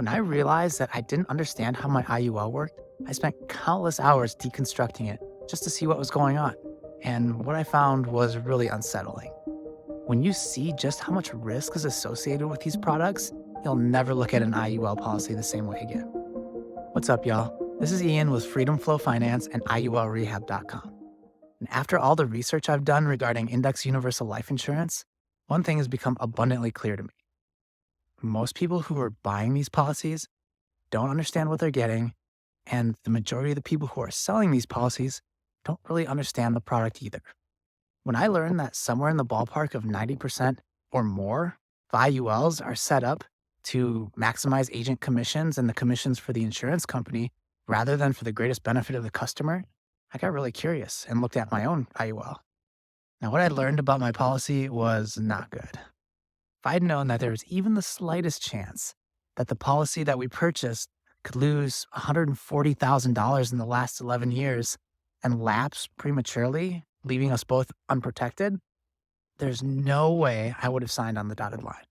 When I realized that I didn't understand how my IUL worked, I spent countless hours deconstructing it just to see what was going on. And what I found was really unsettling. When you see just how much risk is associated with these products, you'll never look at an IUL policy the same way again. What's up, y'all? This is Ian with Freedom Flow Finance and IULRehab.com. And after all the research I've done regarding index universal life insurance, one thing has become abundantly clear to me. Most people who are buying these policies don't understand what they're getting, and the majority of the people who are selling these policies don't really understand the product either. When I learned that somewhere in the ballpark of 90% or more of IULs are set up to maximize agent commissions and the commissions for the insurance company rather than for the greatest benefit of the customer, I got really curious and looked at my own IUL. Now, what I learned about my policy was not good. If I'd known that there was even the slightest chance that the policy that we purchased could lose $140,000 in the last 11 years and lapse prematurely, leaving us both unprotected, there's no way I would have signed on the dotted line.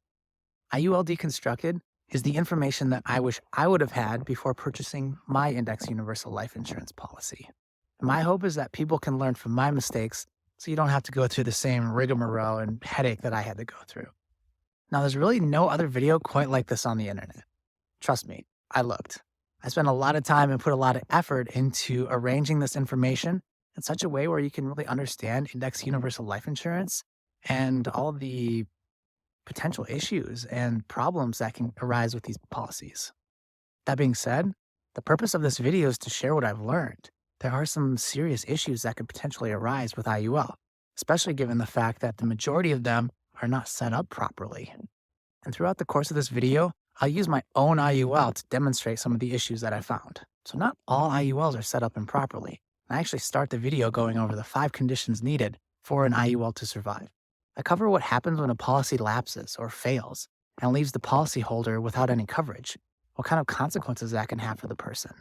IUL Deconstructed is the information that I wish I would have had before purchasing my index universal life insurance policy. And my hope is that people can learn from my mistakes so you don't have to go through the same rigmarole and headache that I had to go through. Now, there's really no other video quite like this on the internet. Trust me, I looked. I spent a lot of time and put a lot of effort into arranging this information in such a way where you can really understand index universal life insurance and all the potential issues and problems that can arise with these policies. That being said, the purpose of this video is to share what I've learned. There are some serious issues that could potentially arise with IUL, especially given the fact that the majority of them are not set up properly. And throughout the course of this video, I'll use my own IUL to demonstrate some of the issues that I found. So not all IULs are set up improperly. I actually start the video going over the 5 conditions needed for an IUL to survive. I cover what happens when a policy lapses or fails and leaves the policyholder without any coverage, what kind of consequences that can have for the person.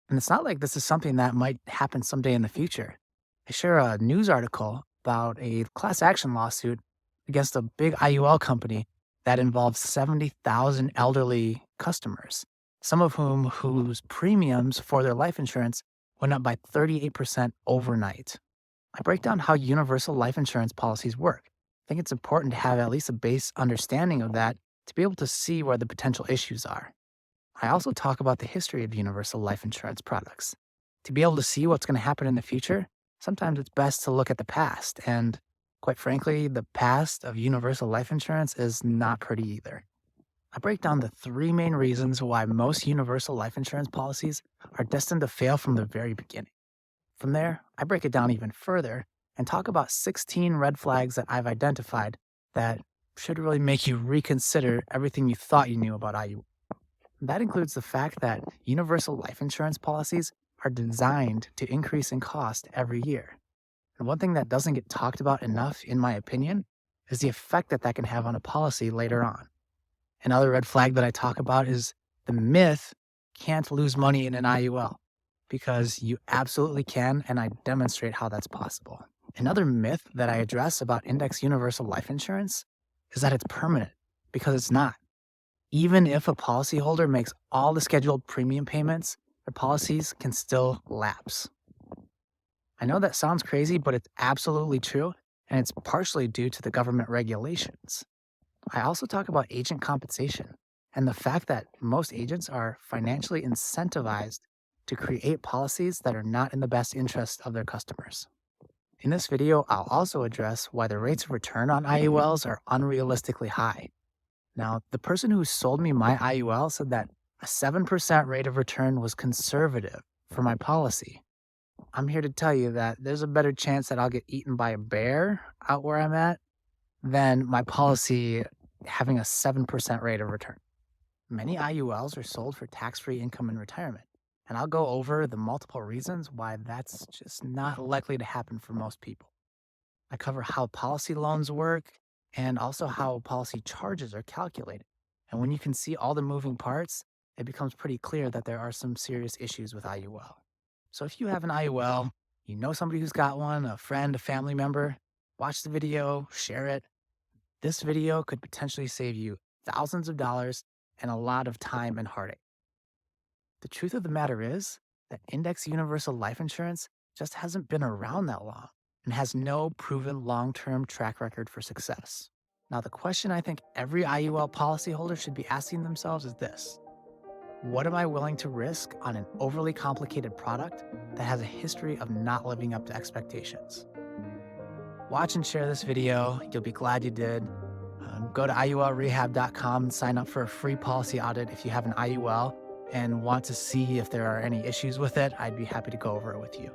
And it's not like this is something that might happen someday in the future. I share a news article about a class action lawsuit against a big IUL company that involves 70,000 elderly customers, some of whose premiums for their life insurance went up by 38% overnight. I break down how universal life insurance policies work. I think it's important to have at least a base understanding of that to be able to see where the potential issues are. I also talk about the history of universal life insurance products. To be able to see what's going to happen in the future, sometimes it's best to look at the past, and quite frankly, the past of universal life insurance is not pretty either. I break down the 3 main reasons why most universal life insurance policies are destined to fail from the very beginning. From there, I break it down even further and talk about 16 red flags that I've identified that should really make you reconsider everything you thought you knew about IU. That includes the fact that universal life insurance policies are designed to increase in cost every year. And one thing that doesn't get talked about enough, in my opinion, is the effect that that can have on a policy later on. Another red flag that I talk about is the myth can't lose money in an IUL, because you absolutely can, and I demonstrate how that's possible. Another myth that I address about index universal life insurance is that it's permanent, because it's not. Even if a policyholder makes all the scheduled premium payments, their policies can still lapse. I know that sounds crazy, but it's absolutely true, and it's partially due to the government regulations. I also talk about agent compensation and the fact that most agents are financially incentivized to create policies that are not in the best interest of their customers. In this video, I'll also address why the rates of return on IULs are unrealistically high. Now, the person who sold me my IUL said that a 7% rate of return was conservative for my policy. I'm here to tell you that there's a better chance that I'll get eaten by a bear out where I'm at than my policy having a 7% rate of return. Many IULs are sold for tax-free income in retirement, and I'll go over the multiple reasons why that's just not likely to happen for most people. I cover how policy loans work and also how policy charges are calculated. And when you can see all the moving parts, it becomes pretty clear that there are some serious issues with IUL. So if you have an IUL, you know somebody who's got one, a friend, a family member, watch the video, share it. This video could potentially save you thousands of dollars and a lot of time and heartache. The truth of the matter is that index universal life insurance just hasn't been around that long and has no proven long term track record for success. Now, the question I think every IUL policyholder should be asking themselves is this: what am I willing to risk on an overly complicated product that has a history of not living up to expectations? Watch and share this video. You'll be glad you did. Go to IULrehab.com and sign up for a free policy audit if you have an IUL and want to see if there are any issues with it. I'd be happy to go over it with you.